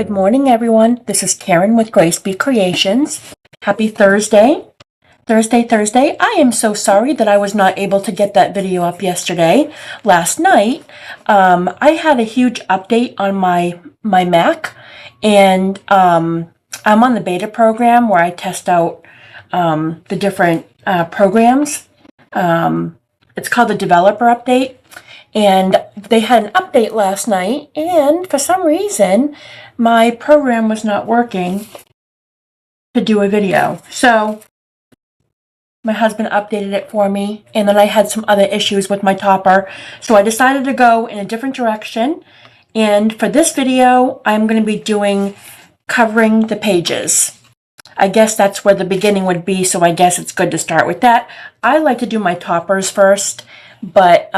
Good morning, everyone. This is Karen with Grace Be Creations. Happy Thursday. Thursday. I am so sorry that I was not able to get that video up yesterday. Last night, I had a huge update on my Mac, and I'm on the beta program where I test out the different programs. It's called the developer update. And they had an update last night, and for some reason, my program was not working to do a video. So my husband updated it for me, and then I had some other issues with my topper. So I decided to go in a different direction. And for this video, I'm going to be covering the pages. I guess that's where the beginning would be, so I guess it's good to start with that. I like to do my toppers first. But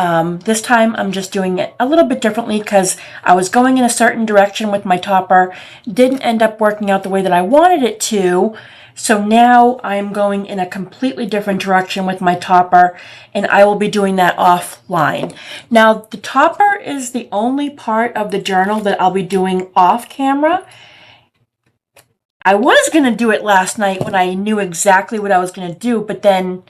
this time I'm just doing it a little bit differently because I was going in a certain direction with my topper. Didn't end up working out the way that I wanted it to. So now I'm going in a completely different direction with my topper, and I will be doing that offline. Now, the topper is the only part of the journal that I'll be doing off camera. I was going to do it last night when I knew exactly what I was going to do, but then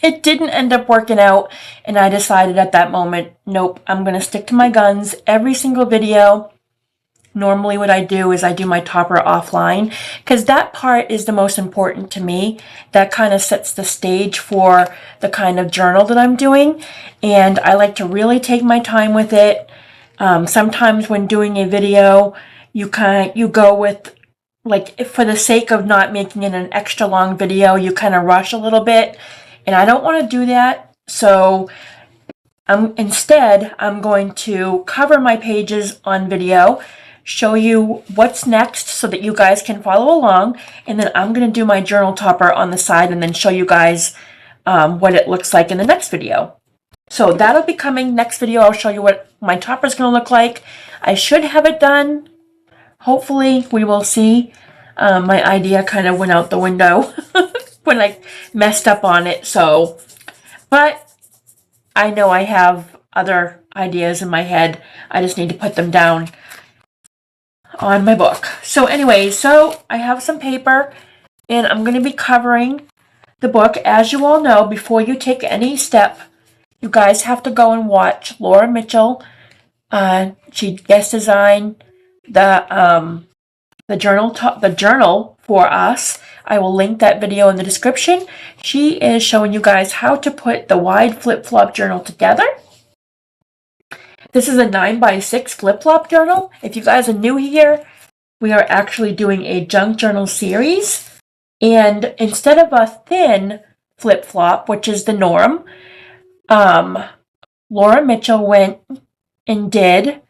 it didn't end up working out, and I decided at that moment, nope, I'm going to stick to my guns every single video. Normally what I do is I do my topper offline because that part is the most important to me. That kind of sets the stage for the kind of journal that I'm doing, and I like to really take my time with it. Sometimes when doing a video, you go with, like, for the sake of not making it an extra long video, you kind of rush a little bit. And I don't want to do that, so instead I'm going to cover my pages on video, show you what's next so that you guys can follow along, and then I'm going to do my journal topper on the side and then show you guys what it looks like in the next video. So that'll be coming next video. I'll show you what my topper is going to look like. I should have it done. Hopefully, we will see. My idea kind of went out the window when I messed up on it, but I know I have other ideas in my head. I just need to put them down on my book. So anyway, I have some paper, and I'm going to be covering the book. As you all know, before you take any step, you guys have to go and watch Laura Mitchell. She guest designed the journal for us. I will link that video in the description. She is showing you guys how to put the wide flip-flop journal together. This is a 9x6 flip-flop journal. If you guys are new here, we are actually doing a junk journal series. And instead of a thin flip-flop, which is the norm, Laura Mitchell went and did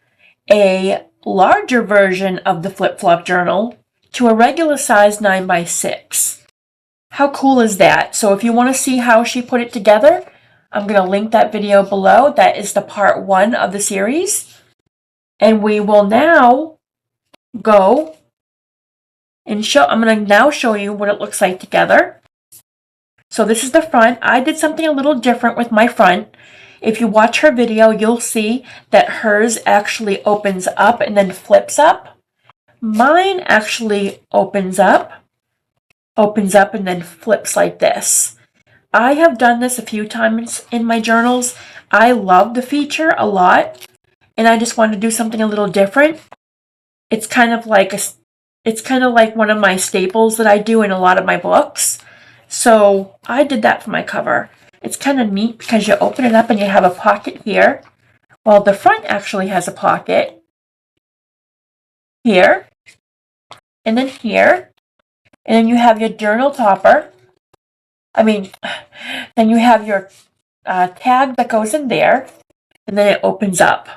a larger version of the flip-flop journal to a regular size 9x6. How cool is that? So if you want to see how she put it together, I'm going to link that video below. That is the part 1 of the series. And we will now go and I'm going to now show you what it looks like together. So this is the front. I did something a little different with my front. If you watch her video, you'll see that hers actually opens up and then flips up. Mine actually opens up and then flips like this. I have done this a few times in my journals. I love the feature a lot, and I just wanted to do something a little different. It's kind of like one of my staples that I do in a lot of my books. So I did that for my cover. It's kind of neat because you open it up and you have a pocket here. Well, the front actually has a pocket here, and then here, and then you have your journal topper. Then you have your tag that goes in there, and then it opens up.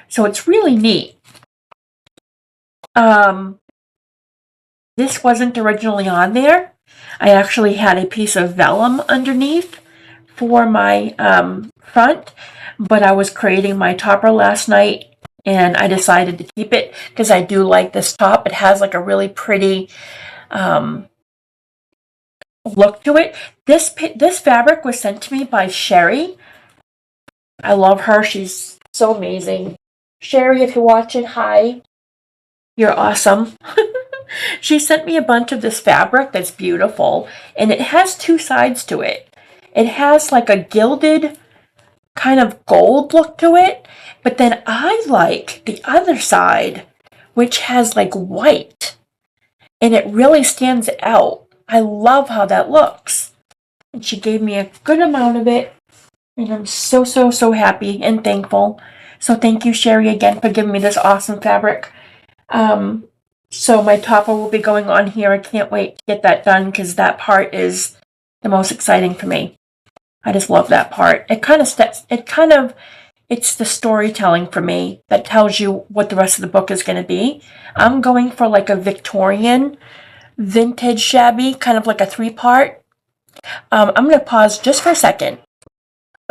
So it's really neat. This wasn't originally on there. I actually had a piece of vellum underneath for my front, but I was creating my topper last night, and I decided to keep it because I do like this top. It has like a really pretty look to it. This fabric was sent to me by Sherry. I love her. She's so amazing. Sherry, if you're watching, hi. You're awesome. She sent me a bunch of this fabric that's beautiful, and it has two sides to it. It has like a gilded kind of gold look to it, but then I like the other side, which has like white, and it really stands out. I love how that looks. And she gave me a good amount of it, and I'm so, so, so happy and thankful. So thank you, Sherry, again for giving me this awesome fabric. So my topper will be going on here. I can't wait to get that done because that part is the most exciting for me. I just love that part. It's the storytelling for me that tells you what the rest of the book is going to be. I'm going for like a Victorian, vintage shabby, kind of like a 3-part. I'm going to pause just for a second.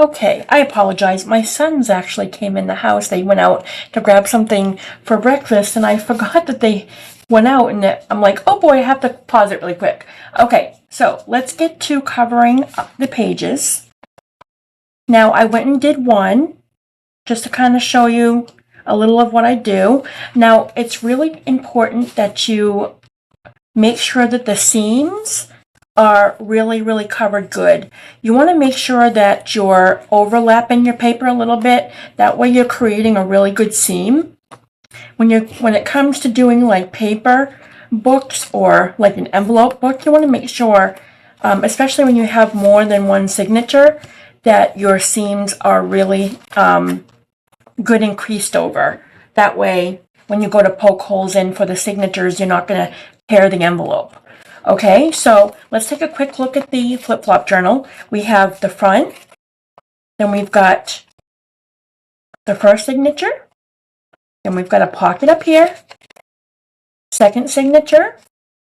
Okay, I apologize. My sons actually came in the house. They went out to grab something for breakfast, and I forgot that they went out, and I'm like, oh boy, I have to pause it really quick. Okay, so let's get to covering up the pages. Now, I went and did one, just to kind of show you a little of what I do. Now, it's really important that you make sure that the seams are really, really covered good. You want to make sure that you're overlapping your paper a little bit. That way you're creating a really good seam. When it comes to doing like paper books or like an envelope book, you want to make sure, especially when you have more than one signature, that your seams are really good and creased over. That way, when you go to poke holes in for the signatures, you're not going to tear the envelope. Okay, so let's take a quick look at the flip-flop journal. We have the front, then we've got the first signature, then we've got a pocket up here, second signature,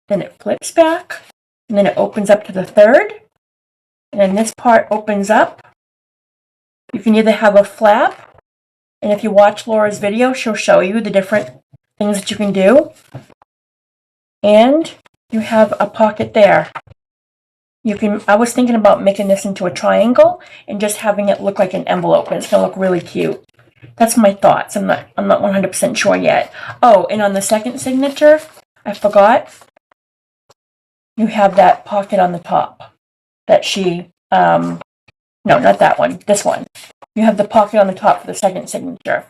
then it flips back, and then it opens up to the third, and then this part opens up. You can either have a flap, and if you watch Laura's video, she'll show you the different things that you can do, and you have a pocket there. I was thinking about making this into a triangle and just having it look like an envelope, and it's gonna look really cute. That's my thoughts. I'm not 100% sure yet. Oh, and on the second signature, I forgot, you have that pocket on the top that no, not that one, this one. You have the pocket on the top for the second signature.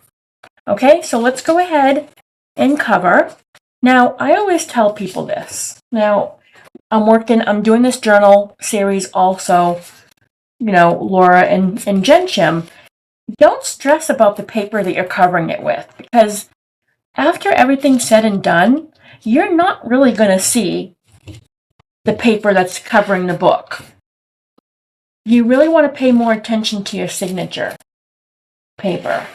Okay, so let's go ahead and cover. Now, I always tell people this. Now, I'm doing this journal series also, Laura and Gentium. Don't stress about the paper that you're covering it with, because after everything's said and done, you're not really going to see the paper that's covering the book. You really want to pay more attention to your signature paper.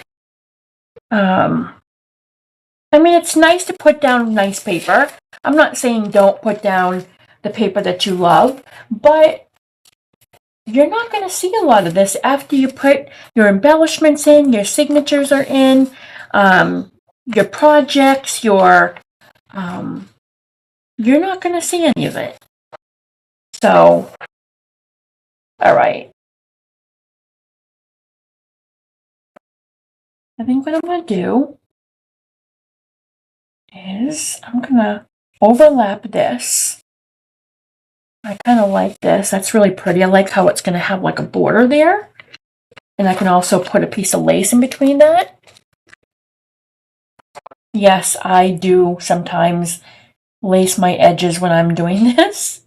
I mean, it's nice to put down nice paper. I'm not saying don't put down the paper that you love, but you're not going to see a lot of this after you put your embellishments in, your signatures are in, your projects, you're not going to see any of it. So, all right. I think what I'm going to do is I'm going to overlap this. I kind of like this. That's really pretty. I like how it's going to have like a border there. And I can also put a piece of lace in between that. Yes, I do sometimes lace my edges when I'm doing this.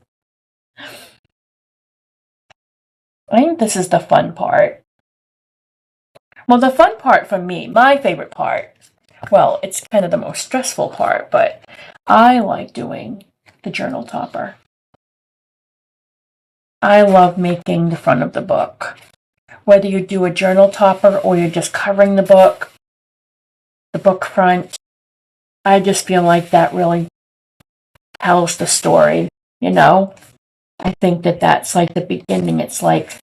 I think this is the fun part. Well, the fun part for me, my favorite part, well, it's kind of the most stressful part, but I like doing the journal topper. I love making the front of the book. Whether you do a journal topper or you're just covering the book front, I just feel like that really tells the story, I think that that's like the beginning. It's like,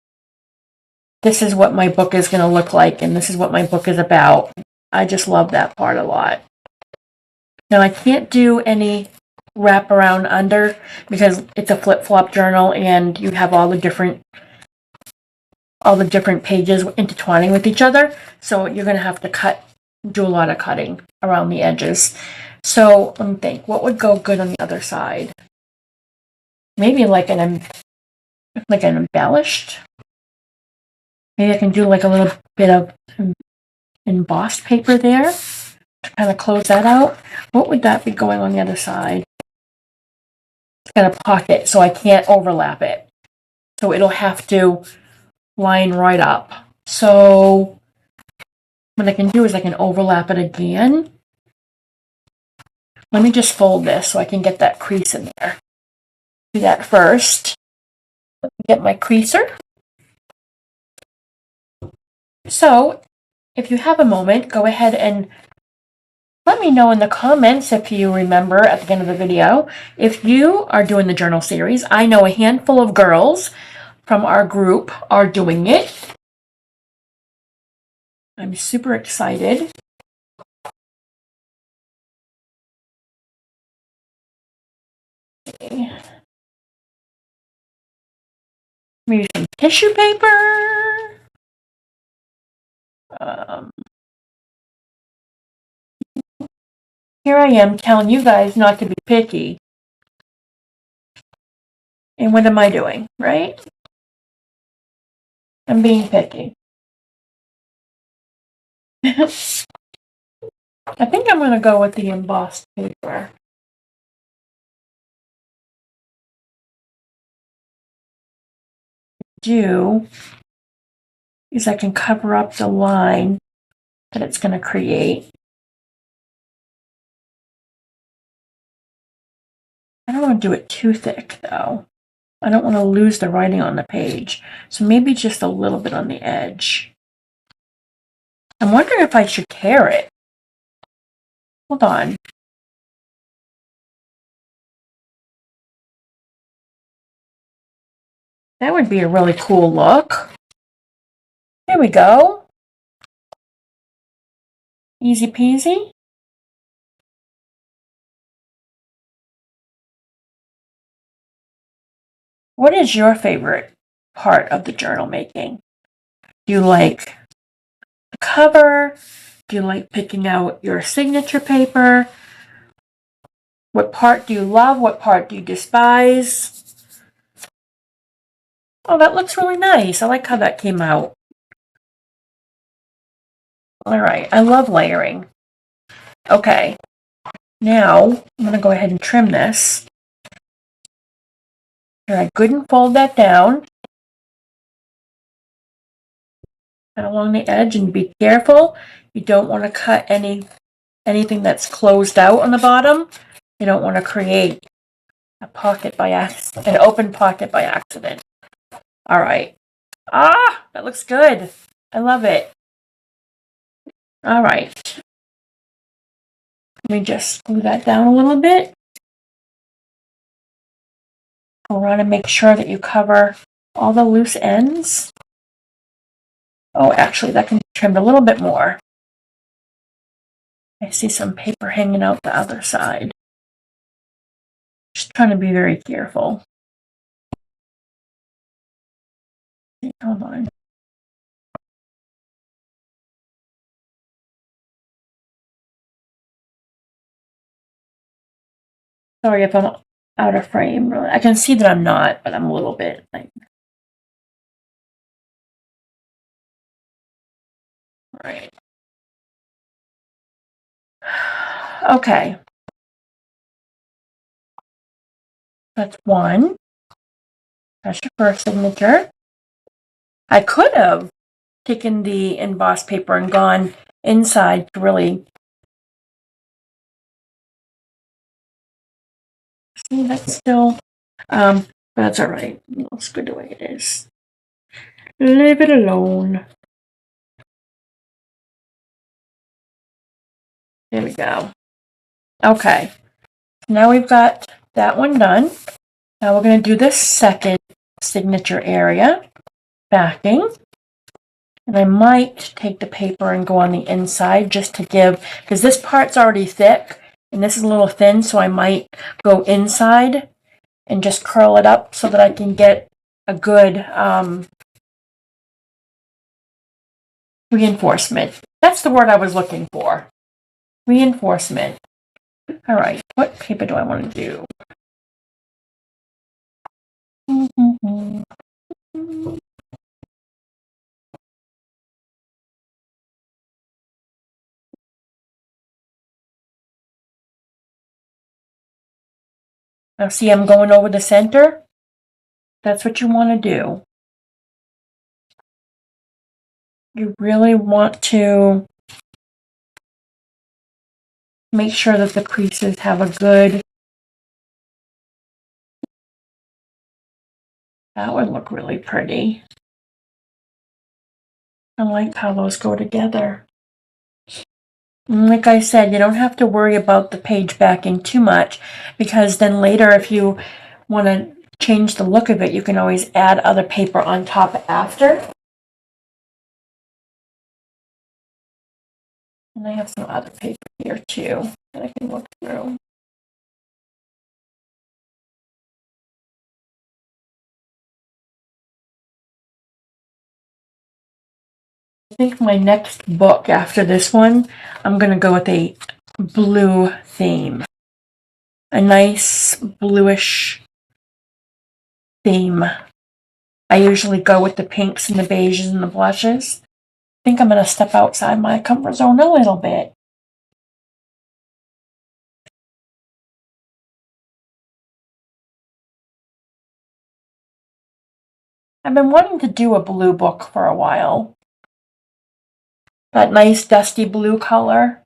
this is what my book is going to look like, and this is what my book is about. I just love that part a lot. Now, I can't do any wrap around under because it's a flip-flop journal and you have all the different pages intertwining with each other. So you're going to have to do a lot of cutting around the edges. So let me think, what would go good on the other side? Maybe like an embellished. Maybe I can do like a little bit of embossed paper there to kind of close that out. What would that be going on the other side? It's got a pocket, so I can't overlap it. So it'll have to line right up. So what I can do is I can overlap it again. Let me just fold this so I can get that crease in there. Do that first. Let me get my creaser. So if you have a moment, go ahead and let me know in the comments if you remember at the end of the video if you are doing the journal series. I know a handful of girls from our group are doing it. I'm super excited. Okay. Maybe some tissue paper. Here I am telling you guys not to be picky. And what am I doing, right? I'm being picky. I think I'm going to go with the embossed paper. Do is I can cover up the line that it's going to create. I don't want to do it too thick though. I don't want to lose the writing on the page. So maybe just a little bit on the edge. I'm wondering if I should tear it. Hold on. That would be a really cool look. There we go. Easy peasy. What is your favorite part of the journal making? Do you like the cover? Do you like picking out your signature paper? What part do you love? What part do you despise? Oh, that looks really nice. I like how that came out. All right, I love layering. Okay, now I'm going to go ahead and trim this. All right, good and fold that down. And along the edge, and be careful. You don't want to cut anything that's closed out on the bottom. You don't want to create a pocket by accident, an open pocket by accident. All right. Ah, that looks good. I love it. All right. Let me just glue that down a little bit. I want to make sure that you cover all the loose ends. Oh, actually, that can be trimmed a little bit more. I see some paper hanging out the other side. Just trying to be very careful. Hold on. Sorry if I'm out of frame. Really. I can see that I'm not, but I'm a little bit like. All right. Okay. That's one. That's your first signature. I could have taken the embossed paper and gone inside to really see that's still, but that's all right. It looks good the way it is. Leave it alone. There we go. Okay. Now we've got that one done. Now we're going to do the second signature area, backing. And I might take the paper and go on the inside just to give, because this part's already thick and this is a little thin, so I might go inside and just curl it up so that I can get a good reinforcement. That's the word I was looking for. Reinforcement. All right, what paper do I want to do? Now see, I'm going over the center. That's what you want to do. You really want to make sure that the creases have a good, that would look really pretty. I like how those go together. And like I said, you don't have to worry about the page backing too much, because then later if you want to change the look of it, you can always add other paper on top after. And I have some other paper here too that I can look through. I think my next book after this one, I'm going to go with a blue theme. A nice bluish theme. I usually go with the pinks and the beiges and the blushes. I think I'm going to step outside my comfort zone a little bit. I've been wanting to do a blue book for a while. That nice dusty blue color.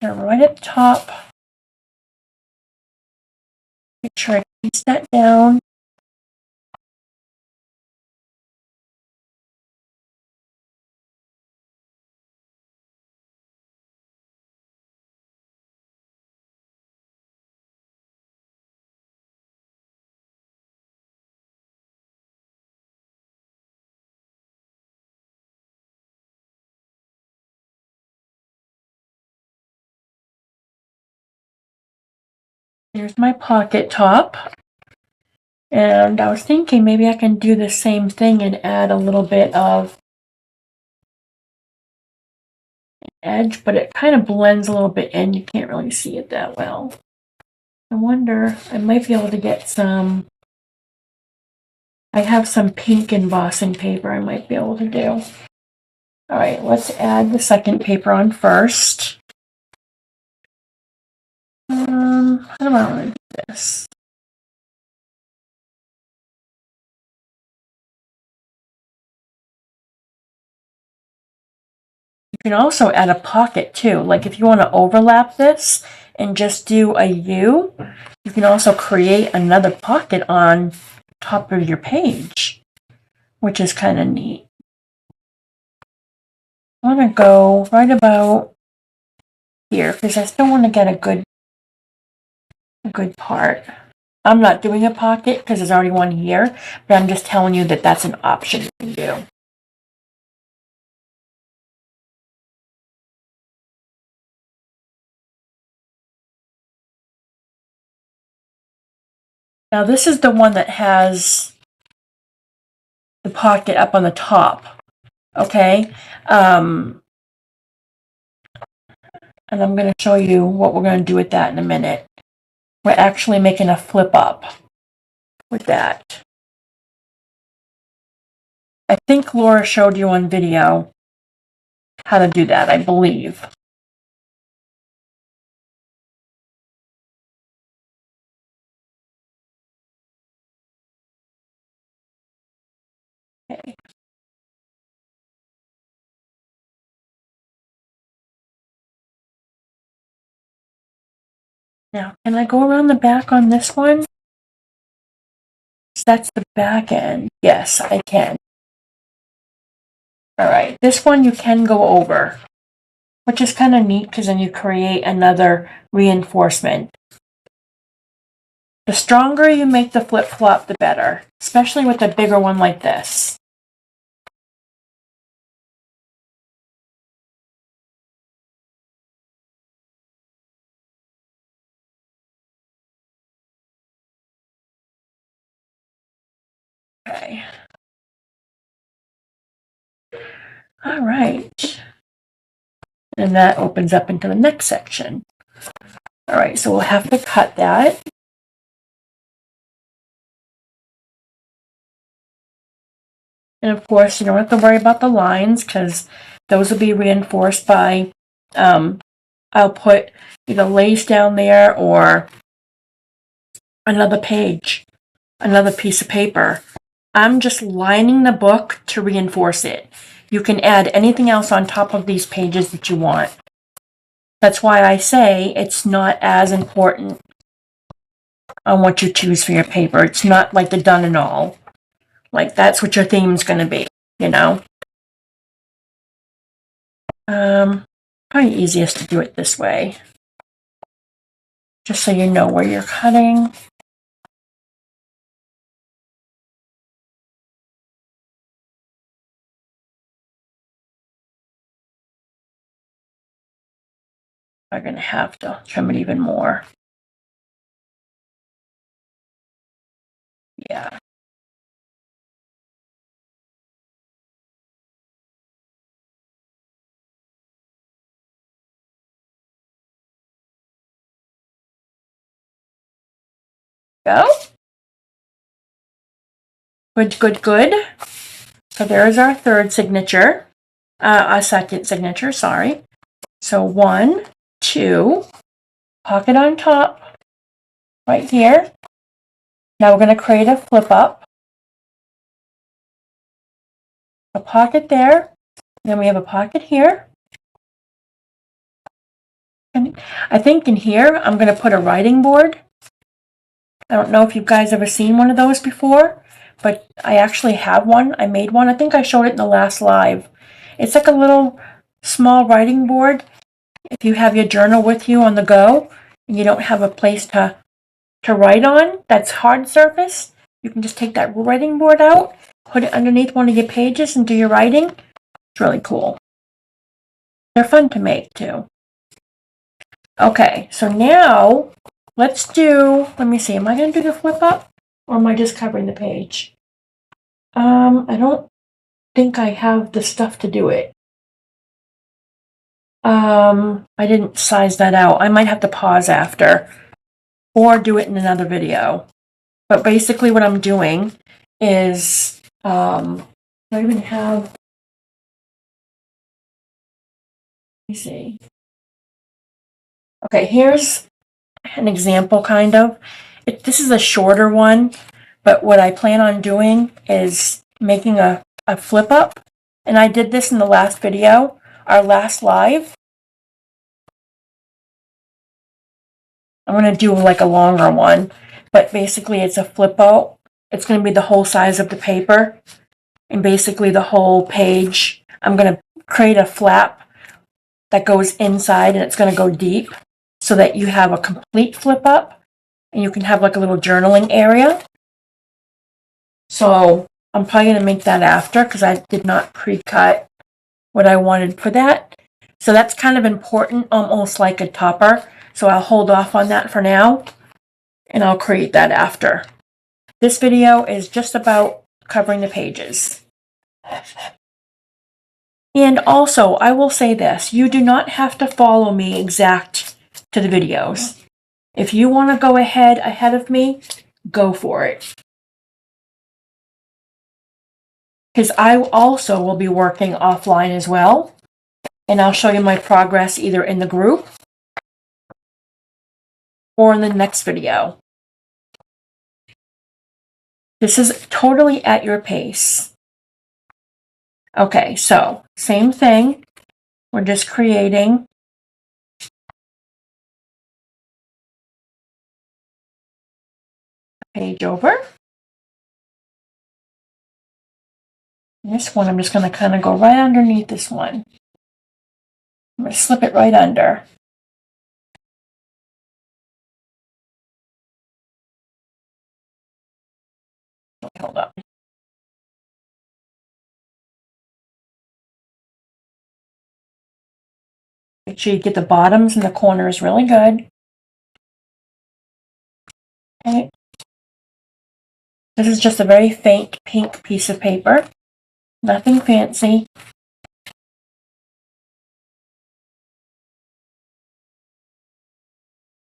And right at the top, make sure I piece that down. Here's my pocket top. And I was thinking maybe I can do the same thing and add a little bit of edge, but it kind of blends a little bit in. You can't really see it that well. I wonder, I might be able to get some, I have some pink embossing paper I might be able to do. All right, let's add the second paper on first. How do I want to do this? You can also add a pocket too. Like if you want to overlap this and just do a U, you can also create another pocket on top of your page, which is kind of neat. I want to go right about here because I still want to get a good part. I'm not doing a pocket because there's already one here, but I'm just telling you that that's an option you can do. Now this is the one that has the pocket up on the top, okay? And I'm going to show you what we're going to do with that in a minute. We're actually making a flip up with that. I think Laura showed you on video how to do that, I believe. Okay. Now, can I go around the back on this one? That's the back end. Yes, I can. All right, this one you can go over, which is kind of neat because then you create another reinforcement. The stronger you make the flip-flop, the better, especially with a bigger one like this. Okay. All right. And that opens up into the next section. All right, so we'll have to cut that. And of course, you don't have to worry about the lines because those will be reinforced by, I'll put either lace down there or another page, another piece of paper. I'm just lining the book to reinforce it. You can add anything else on top of these pages that you want. That's why I say it's not as important on what you choose for your paper. It's not like the done and all. Like that's what your theme's going to be, you know. Probably easiest to do it this way. Just so you know where you're cutting. I'm going to have to trim it even more. Yeah. Go. Good, good, good. So there's our third signature. Our second signature, sorry. So 1, 2, pocket on top, right here. Now we're going to create a flip up. A pocket there. Then we have a pocket here. And I think in here, I'm going to put a writing board. I don't know if you guys ever seen one of those before, but I actually have one. I made one. I think I showed it in the last live. It's like a little small writing board. If you have your journal with you on the go and you don't have a place to write on that's hard surface, you can just take that writing board out, put it underneath one of your pages and do your writing. It's really cool. They're fun to make too. Okay, so now let's do, let me see, am I going to do the flip up or am I just covering the page? I don't think I have the stuff to do it. I didn't size that out. I might have to pause after or do it in another video. But basically what I'm doing is, I even have, let me see. Okay, here's an example kind of. This is a shorter one, but what I plan on doing is making a flip up. And I did this in the last video, our last live. I'm going to do like a longer one, but basically it's a flip out. It's going to be the whole size of the paper and basically the whole page. I'm going to create a flap that goes inside and it's going to go deep so that you have a complete flip up and you can have like a little journaling area. So I'm probably going to make that after because I did not pre-cut what I wanted for that. So that's kind of important, almost like a topper. So I'll hold off on that for now and I'll create that after. This video is just about covering the pages. And also, I will say this, you do not have to follow me exact to the videos. If you want to go ahead of me, go for it. Because I also will be working offline as well. And I'll show you my progress either in the group or in the next video. This is totally at your pace. Okay, so same thing. We're just creating a page over. This one, I'm just going to kind of go right underneath this one. I'm going to slip it right under. Hold up. Make sure you get the bottoms and the corners really good. Okay. This is just a very faint pink piece of paper. Nothing fancy.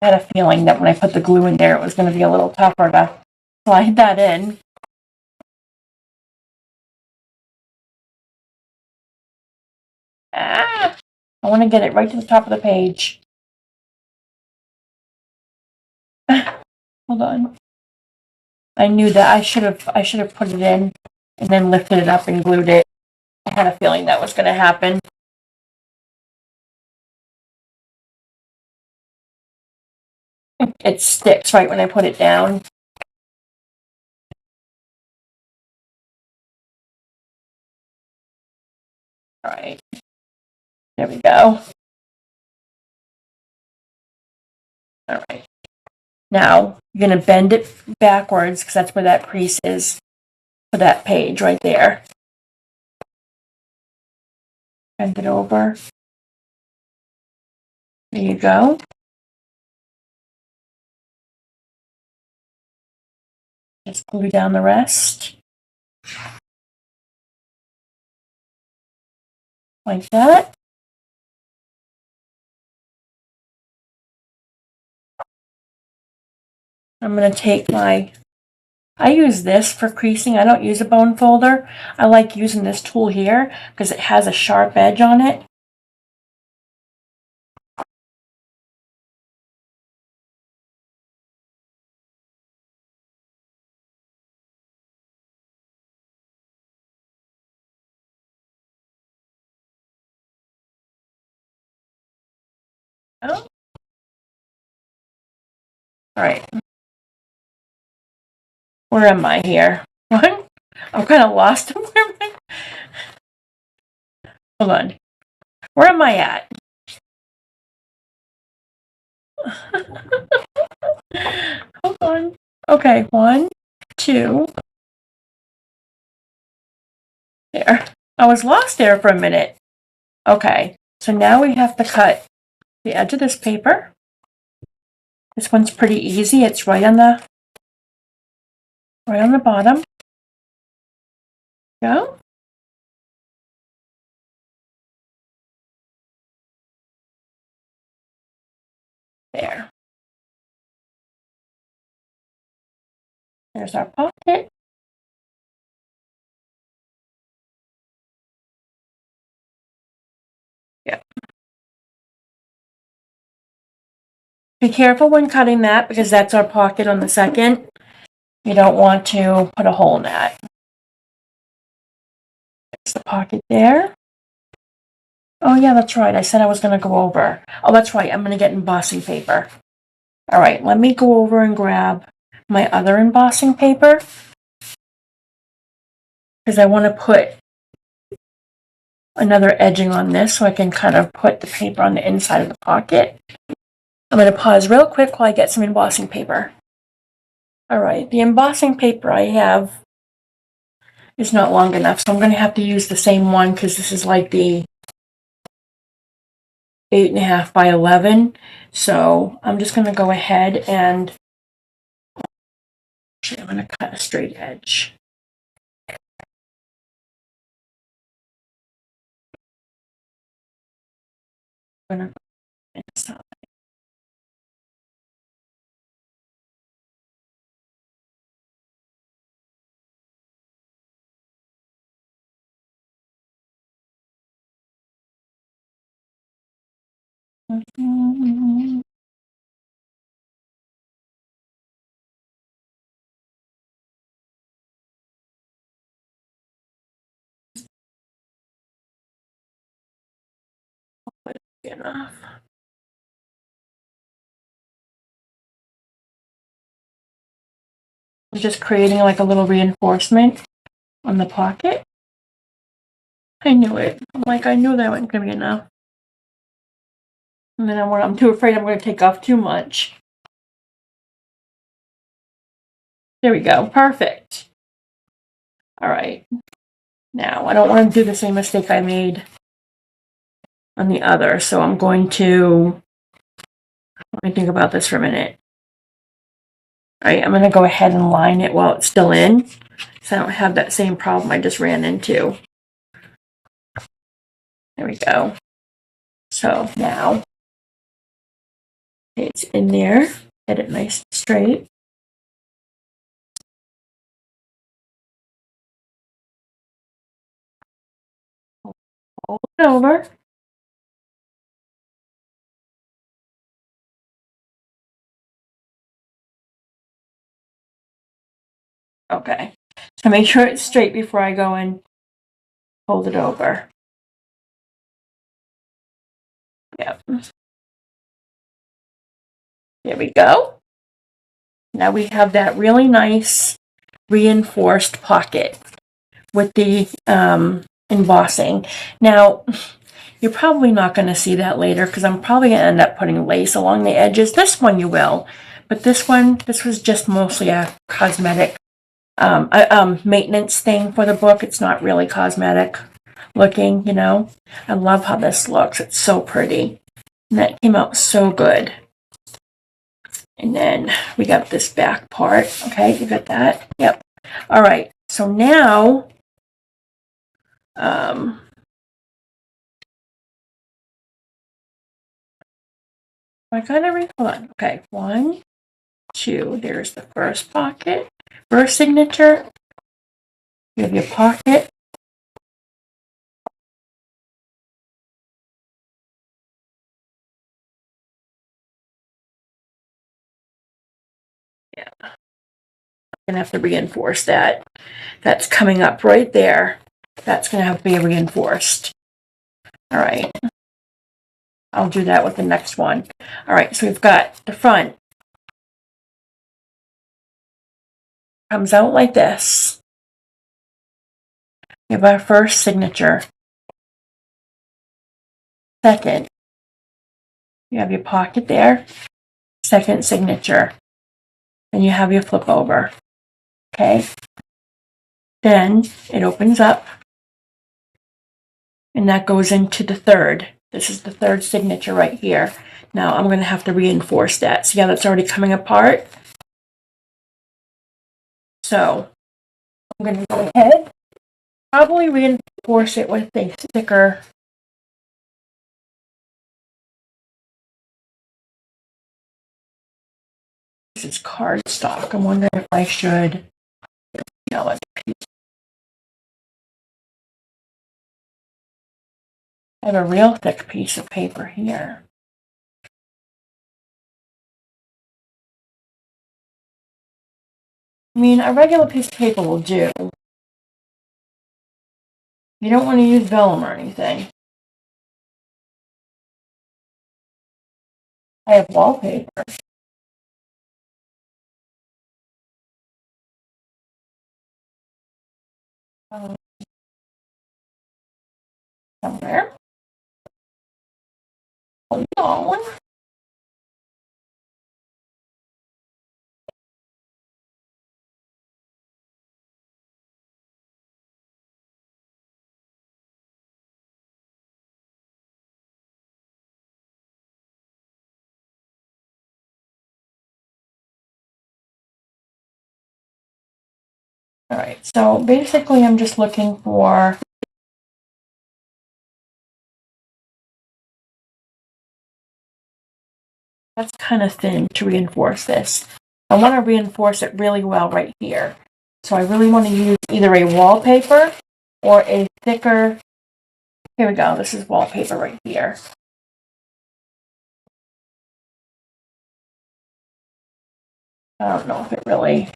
I had a feeling that when I put the glue in there, it was going to be a little tougher to slide that in. Ah! I want to get it right to the top of the page. Hold on. I knew that I should have put it in and then lifted it up and glued it. I had a feeling that was going to happen. It sticks right when I put it down. All right. There we go. All right. Now, you're going to bend it backwards because that's where that crease is for that page right there. Bend it over. There you go. Just glue down the rest. Like that. I'm going to take I use this for creasing. I don't use a bone folder. I like using this tool here because it has a sharp edge on it. Oh. All right. Where am I here? What? I'm kind of lost. Hold on. Where am I at? Hold on. Okay, 1, 2. There. I was lost there for a minute. Okay, so now we have to cut the edge of this paper. This one's pretty easy. It's right on the bottom. Go. There. There's our pocket. Yeah. Be careful when cutting that because that's our pocket on the second. You don't want to put a hole in that. There's the pocket there. Oh yeah, that's right. I said I was going to go over. Oh, that's right. I'm going to get embossing paper. All right, let me go over and grab my other embossing paper because I want to put another edging on this so I can kind of put the paper on the inside of the pocket. I'm going to pause real quick while I get some embossing paper. All right, the embossing paper I have is not long enough, so I'm going to have to use the same one because this is like the 8.5 by 11. So I'm just going to go ahead and actually I'm going to cut a straight edge. I'm going to go inside. Enough. I'm just creating like a little reinforcement on the pocket. I knew it. I knew that wasn't going to be enough. And then I'm too afraid I'm going to take off too much. There we go. Perfect. All right. Now, I don't want to do the same mistake I made on the other, so I'm going to, let me think about this for a minute. All right, I'm going to go ahead and line it while it's still in, so I don't have that same problem I just ran into. There we go. So now it's in there. Get it nice and straight. Fold it over. Okay. So make sure it's straight before I go and fold it over. Yep. There we go. Now we have that really nice reinforced pocket with the embossing. Now, you're probably not going to see that later because I'm probably going to end up putting lace along the edges. This one you will, but this one, this was just mostly a cosmetic maintenance thing for the book. It's not really cosmetic looking, you know. I love how this looks. It's so pretty. And that came out so good. And then we got this back part. Okay, you got that? Yep. All right. So now, I gotta read. Hold on. Okay, 1, 2. There's the first pocket. First signature. You have your pocket. Yeah. I'm gonna have to reinforce that. That's coming up right there. That's gonna have to be reinforced. All right. I'll do that with the next one. All right, so we've got the front. Comes out like this. We have our first signature. Second, you have your pocket there. Second signature. Then you have your flip over. Okay. Then it opens up. And that goes into the third. This is the third signature right here. Now I'm going to have to reinforce that. See how that's already coming apart? So I'm going to go ahead, probably reinforce it with a thicker. This is cardstock. I'm wondering if I should. No, I have a real thick piece of paper here. I mean, a regular piece of paper will do. You don't want to use vellum or anything. I have wallpaper. Somewhere. Hold on. All right, so basically I'm just looking for that's kind of thin to reinforce this. I want to reinforce it really well right here. So I really want to use either a wallpaper or a thicker, here we go, this is wallpaper right here. I don't know if it really,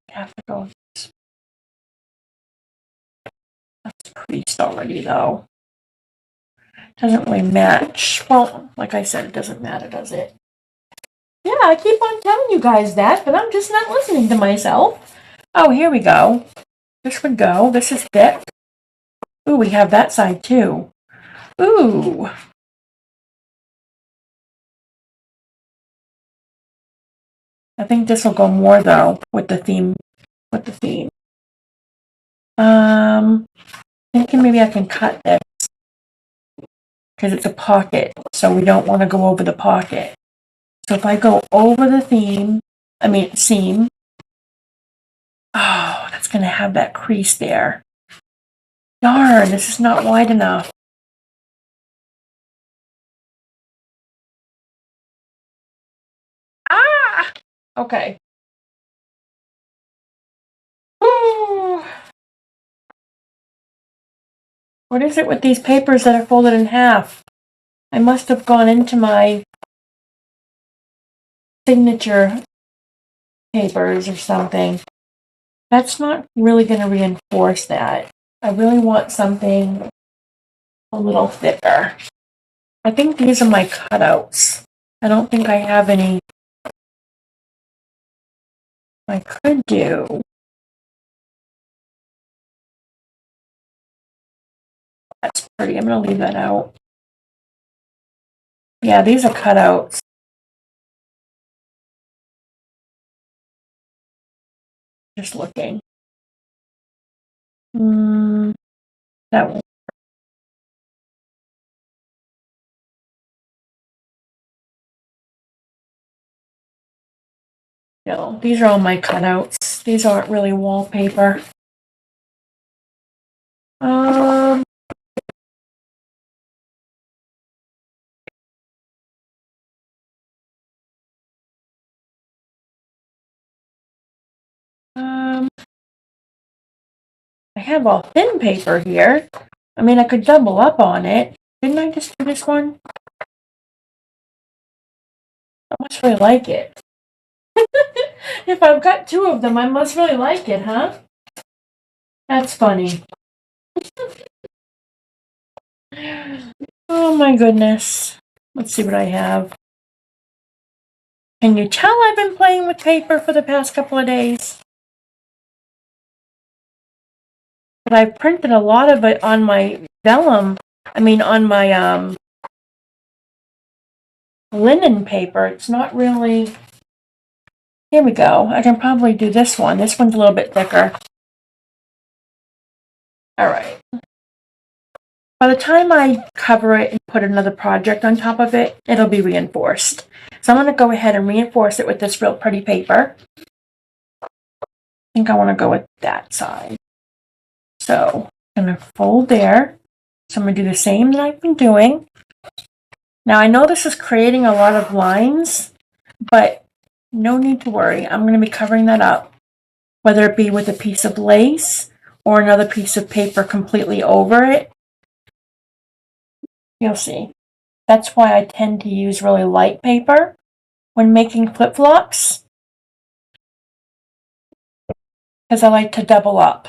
I have to go, that's creased already though. Doesn't really match. Well, like I said, it doesn't matter, does it? Yeah, I keep on telling you guys that, but I'm just not listening to myself. Oh, here we go. This would go. This is thick. Ooh, we have that side too. Ooh. I think this will go more though with the theme. Thinking maybe I can cut this. because it's a pocket, so we don't want to go over the pocket. So if I go over the seam, oh, that's going to have that crease there. Darn, this is not wide enough. Ah! Okay. Ooh. What is it with these papers that are folded in half? I must have gone into my signature papers or something. That's not really going to reinforce that. I really want something a little thicker. I think these are my cutouts. I don't think I have any. I could do. That's pretty. I'm going to leave that out. Yeah, these are cutouts. Just looking. That one. No, these are all my cutouts. These aren't really wallpaper. I have all thin paper here. I mean, I could double up on it. Didn't I just do this one? I must really like it. If I've got two of them, I must really like it, huh? That's funny. Oh my goodness. Let's see what I have. Can you tell I've been playing with paper for the past couple of days? But I printed a lot of it on my vellum. On my linen paper. It's not really. Here we go. I can probably do this one. This one's a little bit thicker. All right. By the time I cover it and put another project on top of it, it'll be reinforced. So I'm going to go ahead and reinforce it with this real pretty paper. I think I want to go with that side. So I'm going to fold there. So I'm going to do the same that I've been doing. Now I know this is creating a lot of lines, but no need to worry. I'm going to be covering that up, whether it be with a piece of lace or another piece of paper completely over it. You'll see. That's why I tend to use really light paper when making flip-flops, because I like to double up.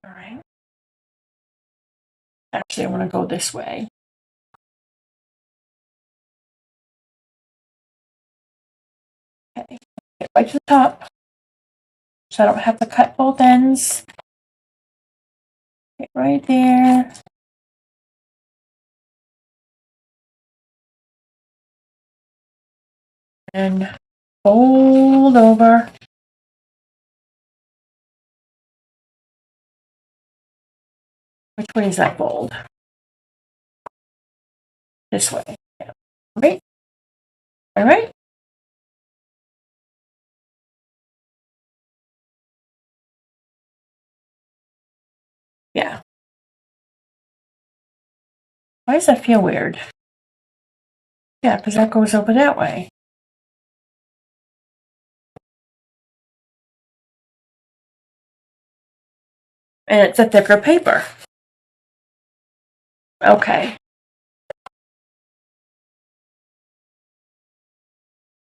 All right. Actually, I want to go this way. Okay. Get right to the top, so I don't have to cut both ends. Get right there. And fold over. Which way is that fold? This way. Yeah. Right? All right? Yeah. Why does that feel weird? Yeah, because that goes over that way. And it's a thicker paper. Okay.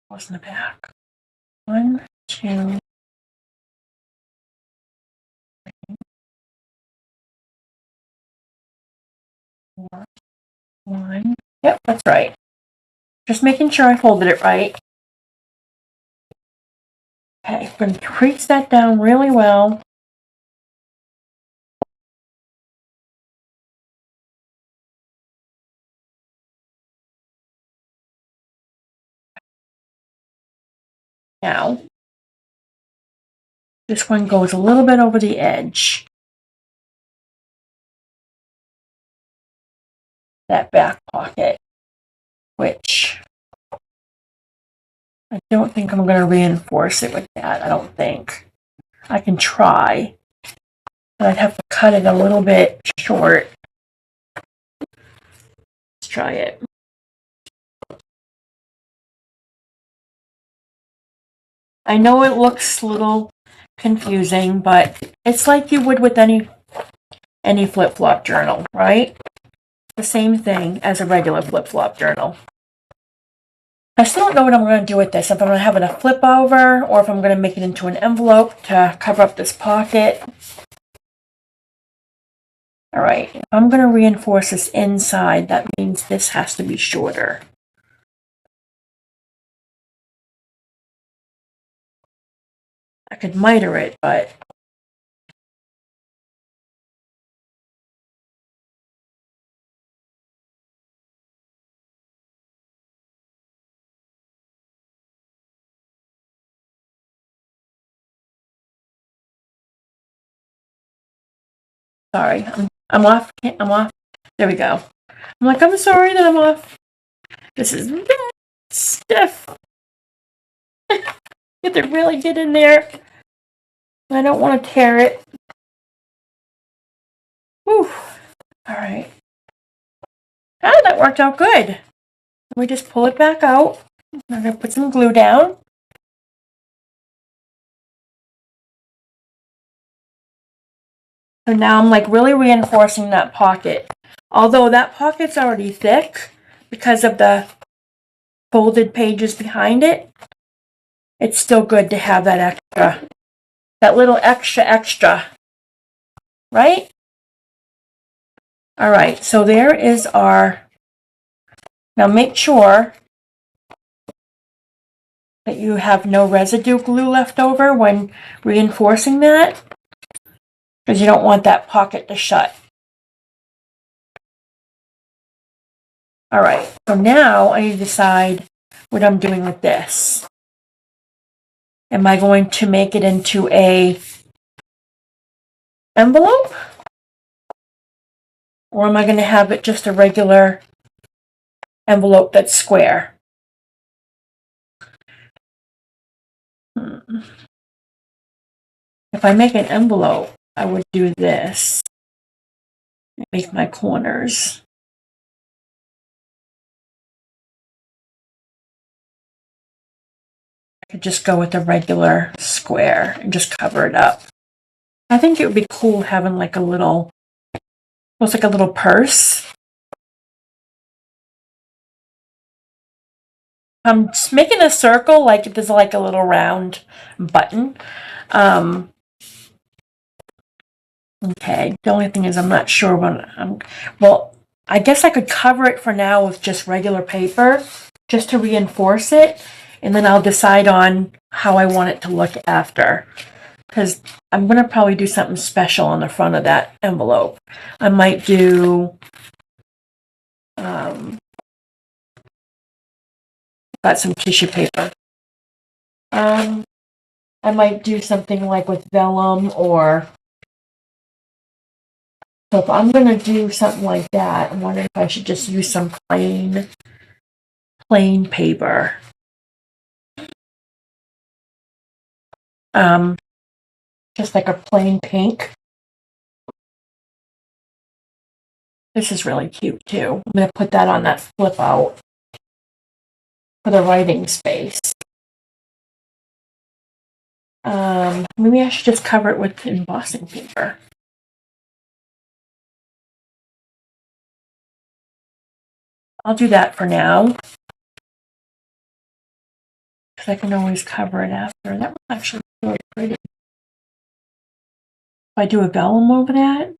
What's in the back? 1, 2, 4, 1. Yep, that's right. Just making sure I folded it right. Okay, I'm going to crease that down really well. Now, this one goes a little bit over the edge. that back pocket, which I don't think I'm going to reinforce it with that. I don't think. I can try, but I'd have to cut it a little bit short. Let's try it. I know it looks a little confusing, but it's like you would with any flip-flop journal, right? The same thing as a regular flip-flop journal. I still don't know what I'm going to do with this. If I'm going to have it a flip over or if I'm going to make it into an envelope to cover up this pocket. All right, if I'm going to reinforce this inside, that means this has to be shorter. I could miter it, but sorry, I'm off. I'm off. There we go. I'm like, I'm sorry that I'm off. This is very stiff. You have to really get in there. I don't want to tear it. Whew. All right. Ah, that worked out good. Let me just pull it back out. I'm going to put some glue down. So now I'm like really reinforcing that pocket. Although that pocket's already thick because of the folded pages behind it, it's still good to have that extra, that little extra, right? All right, so there is our, now make sure that you have no residue glue left over when reinforcing that, because you don't want that pocket to shut. All right, so now I need to decide what I'm doing with this. Am I going to make it into a envelope? Or am I going to have it just a regular envelope that's square? If I make an envelope, I would do this. Make my corners. I could just go with a regular square and just cover it up. I think it would be cool having like a little, looks like a little purse. I'm just making a circle like if there's like a little round button. Okay, the only thing is I'm not sure when well, I guess I could cover it for now with just regular paper just to reinforce it, and then I'll decide on how I want it to look after, because I'm going to probably do something special on the front of that envelope. I might do got some tissue paper. I might do something like with vellum, or so if I'm going to do something like that, I'm wondering if I should just use some plain paper. Just like a plain pink. This is really cute too. I'm going to put that on that flip out for the writing space. Maybe I should just cover it with embossing paper. I'll do that for now, because I can always cover it after. That was actually really pretty. If I do a vellum over that,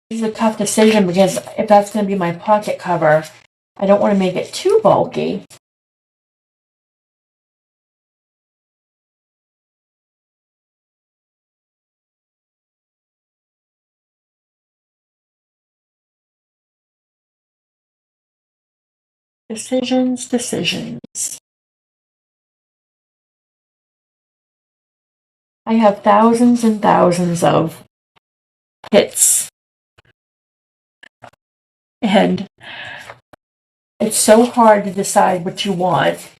this is a tough decision, because if that's going to be my pocket cover, I don't want to make it too bulky. Decisions. I have thousands and thousands of kits. And it's so hard to decide what you want.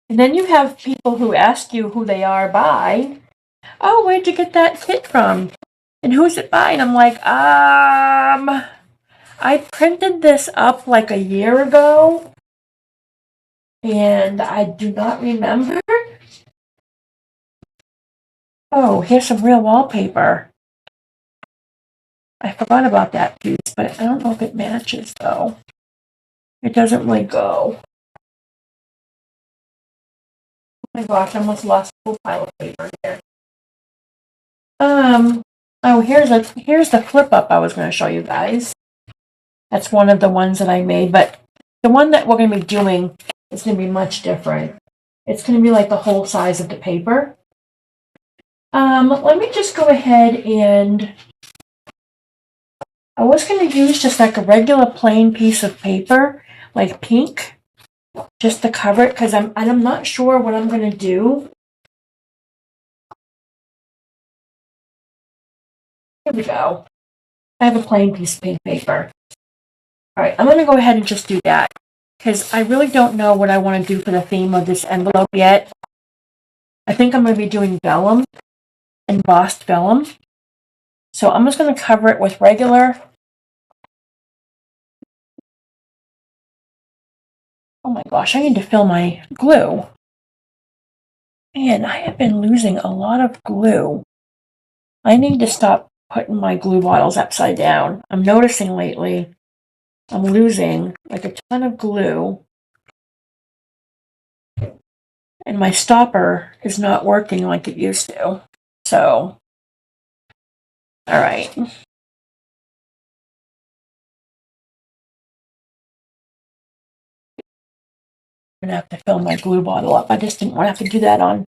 And then you have people who ask you who they are by. Oh, where'd you get that kit from? And who's it by? And I'm like, I printed this up like a year ago. And I do not remember. Oh, here's some real wallpaper. I forgot about that piece, but I don't know if it matches, though. It doesn't really go. Oh my gosh, I almost lost a whole pile of paper here. Oh, here's the flip up I was going to show you guys. That's one of the ones that I made, but the one that we're going to be doing is going to be much different. It's going to be like the whole size of the paper. Let me just go ahead and I was going to use just like a regular plain piece of paper, like pink, just to cover it, because I'm not sure what I'm going to do. Here we go. I have a plain piece of pink paper. All right, I'm going to go ahead and just do that, because I really don't know what I want to do for the theme of this envelope yet. I think I'm going to be doing vellum, embossed vellum. So I'm just going to cover it with regular. Oh my gosh, I need to fill my glue. Man, I have been losing a lot of glue. I need to stop putting my glue bottles upside down. I'm noticing lately I'm losing like a ton of glue. And my stopper is not working like it used to. So, all right. I'm going to have to fill my glue bottle up. I just didn't want to have to do that on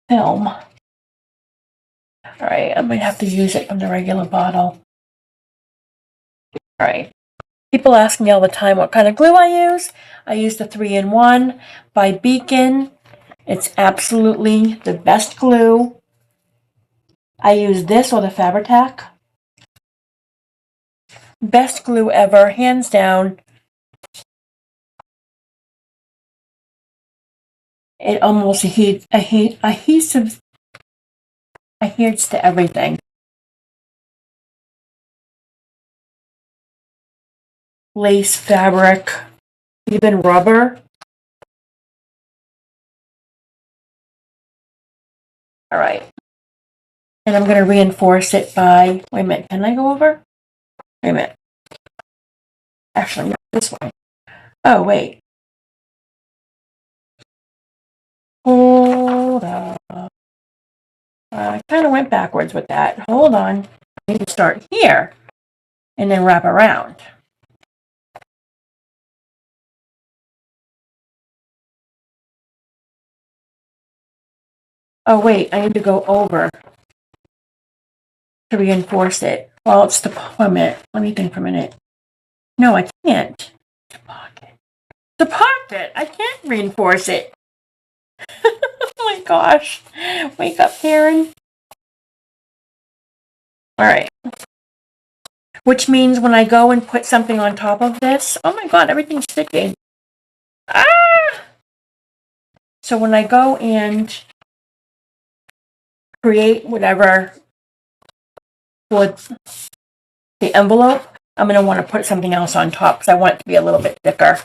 film. All right, I might have to use it from the regular bottle. All right. People ask me all the time what kind of glue I use. I use the 3-in-1 by Beacon. It's absolutely the best glue. I use this or the Fabri-Tac. Best glue ever, hands down. It almost adhesive adheres to everything. Lace, fabric, even rubber. All right. And I'm going to reinforce it by, wait a minute, can I go over? Wait a minute. Actually, not this way. Oh, wait. Hold on. I kind of went backwards with that. Hold on. I need to start here and then wrap around. Oh, wait, I need to go over to reinforce it. Well, it's the pocket. Let me think for a minute. No, I can't. The pocket. The pocket. I can't reinforce it. Oh my gosh. Wake up, Karen. All right. Which means when I go and put something on top of this, oh my God, everything's sticking. Ah! So when I go and create whatever for the envelope, I'm going to want to put something else on top because I want it to be a little bit thicker.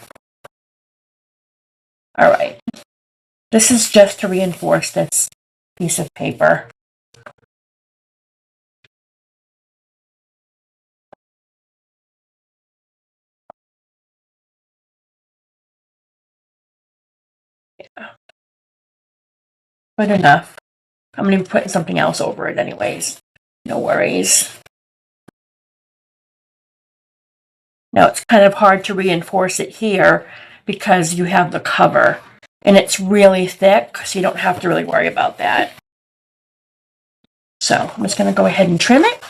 All right. This is just to reinforce this piece of paper. Yeah. Good enough. I'm going to be putting something else over it anyways. No worries. Now it's kind of hard to reinforce it here because you have the cover and it's really thick, so you don't have to really worry about that. So I'm just going to go ahead and trim it.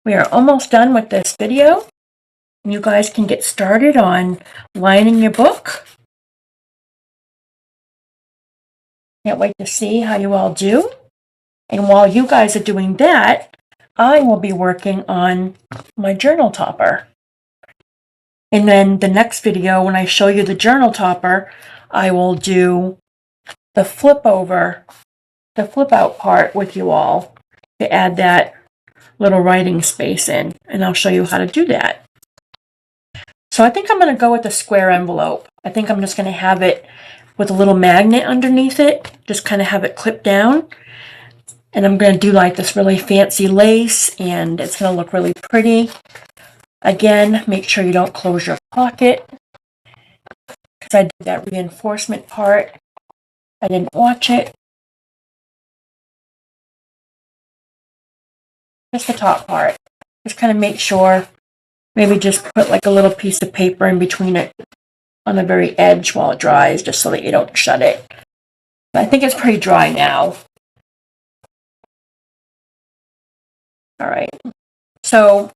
We are almost done with this video. You guys can get started on lining your book. Can't wait to see how you all do. And while you guys are doing that, I will be working on my journal topper. And then the next video, when I show you the journal topper, I will do the flip out part with you all to add that little writing space in. And I'll show you how to do that. So I think I'm going to go with the square envelope. I think I'm just going to have it with a little magnet underneath it. Just kind of have it clipped down. And I'm going to do like this really fancy lace, and it's going to look really pretty. Again, make sure you don't close your pocket, because I did that reinforcement part. I didn't watch it. Just the top part. Just kind of make sure, maybe just put like a little piece of paper in between it on the very edge while it dries, just so that you don't shut it. But I think it's pretty dry now. All right, so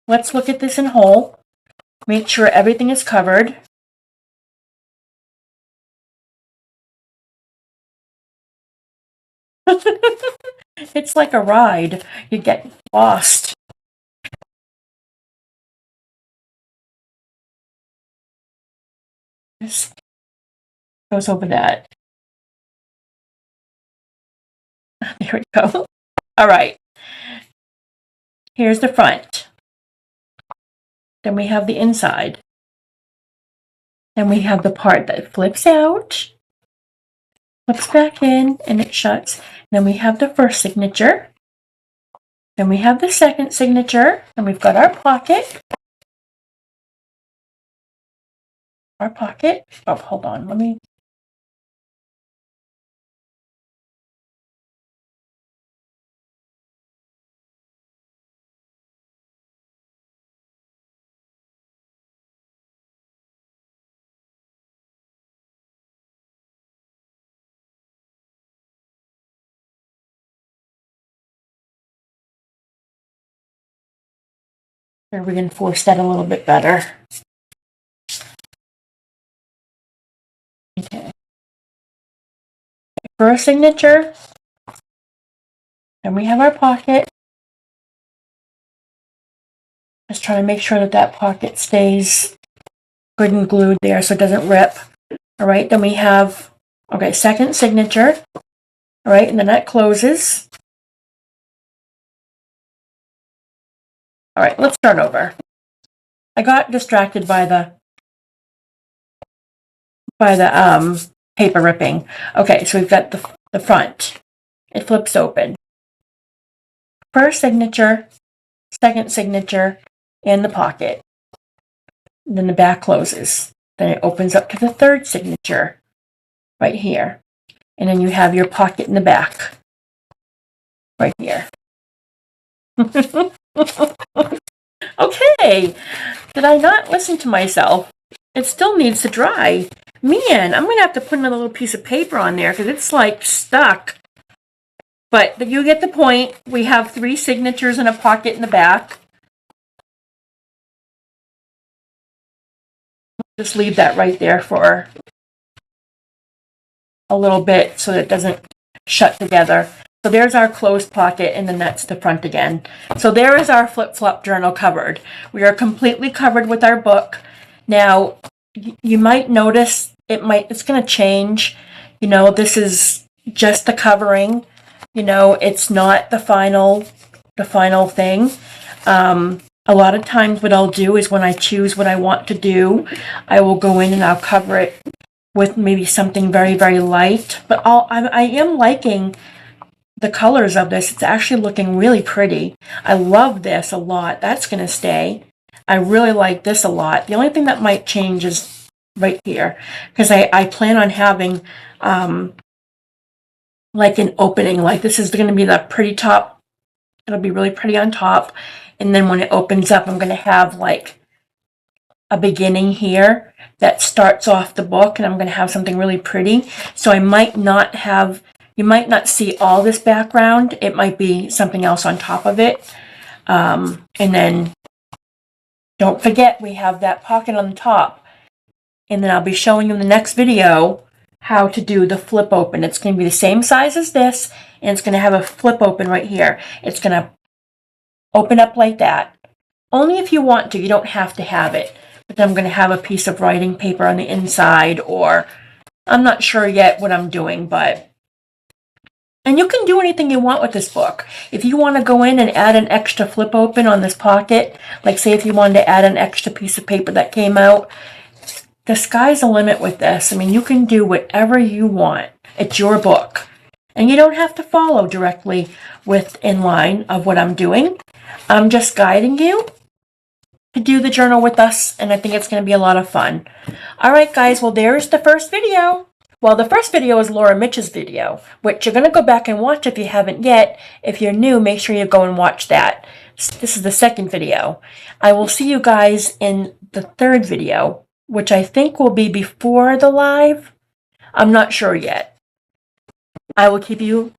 let's look at this in whole. Make sure everything is covered. It's like a ride. You get lost. Just goes over that. There we go. All right. Here's the front. Then we have the inside. Then we have the part that flips out, flips back in, and it shuts. Then we have the first signature. Then we have the second signature. And we've got our pocket. Our pocket. Oh, hold on. Let me. Reinforce that a little bit better. Okay. First signature. Then we have our pocket. Just trying to make sure that that pocket stays good and glued there so it doesn't rip. All right, then we have, okay, second signature. All right, and then that closes. All right, let's start over. I got distracted by the paper ripping. Okay, so we've got the front. It flips open. First signature, second signature, and the pocket. And then the back closes. Then it opens up to the third signature right here. And then you have your pocket in the back right here. Okay, did I not listen to myself? It still needs to dry. Man, I'm going to have to put another little piece of paper on there because it's like stuck. But you get the point. We have 3 signatures and a pocket in the back. Just leave that right there for a little bit so that it doesn't shut together. So there's our closed pocket, and then that's the front again. So there is our flip-flop journal covered. We are completely covered with our book. Now, you might notice it's going to change. You know, this is just the covering. You know, it's not the final thing. A lot of times what I'll do is when I choose what I want to do, I will go in and I'll cover it with maybe something very, very light. But I am liking the colors of this. It's actually looking really pretty. I love this a lot. That's going to stay. I really like this a lot. The only thing that might change is right here, because I plan on having like an opening. Like this is going to be the pretty top. It'll be really pretty on top. And then when it opens up, I'm going to have like a beginning here that starts off the book, and I'm going to have something really pretty. So I might not have, you might not see all this background. It might be something else on top of it. And then don't forget, we have that pocket on the top. And then I'll be showing you in the next video how to do the flip open. It's going to be the same size as this, and it's going to have a flip open right here. It's going to open up like that. Only if you want to. You don't have to have it. But then I'm going to have a piece of writing paper on the inside, or I'm not sure yet what I'm doing, but... And you can do anything you want with this book. If you want to go in and add an extra flip open on this pocket, like say if you wanted to add an extra piece of paper that came out, the sky's the limit with this. I mean, you can do whatever you want. It's your book. And you don't have to follow directly in line of what I'm doing. I'm just guiding you to do the journal with us, and I think it's going to be a lot of fun. All right, guys, well, there's the first video. Well, the first video is Laura Mitch's video, which you're going to go back and watch if you haven't yet. If you're new, make sure you go and watch that. This is the second video. I will see you guys in the third video, which I think will be before the live. I'm not sure yet. I will keep you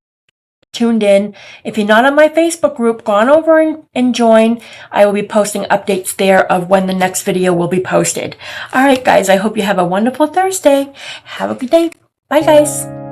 tuned in. If you're not on my Facebook group, go on over and join. I will be posting updates there of when the next video will be posted. All right, guys, I hope you have a wonderful Thursday. Have a good day. Bye, guys.